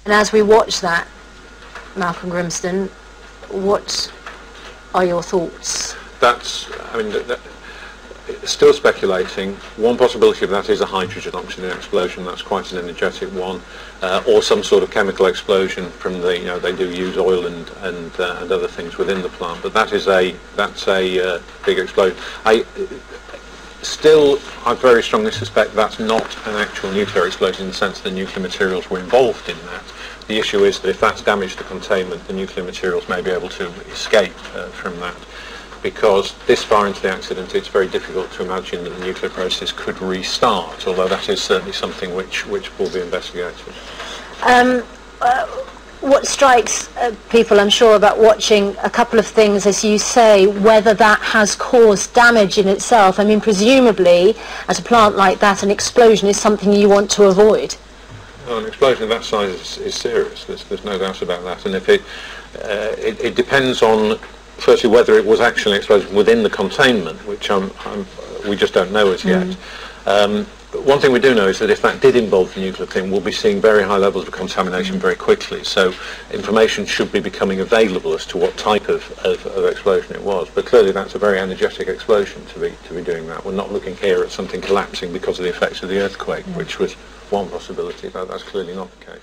And as we watch that, Malcolm Grimston, what are your thoughts? That's, I mean, still speculating. One possibility of that is a hydrogen oxygen explosion. That's quite an energetic one, or some sort of chemical explosion from the, you know, they do use oil and other things within the plant. But that's a big explosion. I very strongly suspect that's not an actual nuclear explosion in the sense that nuclear materials were involved in that. The issue is that if that's damaged the containment, the nuclear materials may be able to escape from that. Because this far into the accident, it's very difficult to imagine that the nuclear process could restart, although that is certainly something which will be investigated. What strikes people, I'm sure, about watching a couple of things, as you say, whether that has caused damage in itself. I mean, presumably, at a plant like that, an explosion is something you want to avoid. Well, an explosion of that size is serious. There's no doubt about that. And if it depends on, firstly, whether it was actually an explosion within the containment, which we just don't know as yet. But one thing we do know is that if that did involve the nuclear thing, we'll be seeing very high levels of contamination very quickly. So information should be becoming available as to what type of explosion it was. But clearly that's a very energetic explosion to be doing that. We're not looking here at something collapsing because of the effects of the earthquake, which was one possibility, but that's clearly not the case.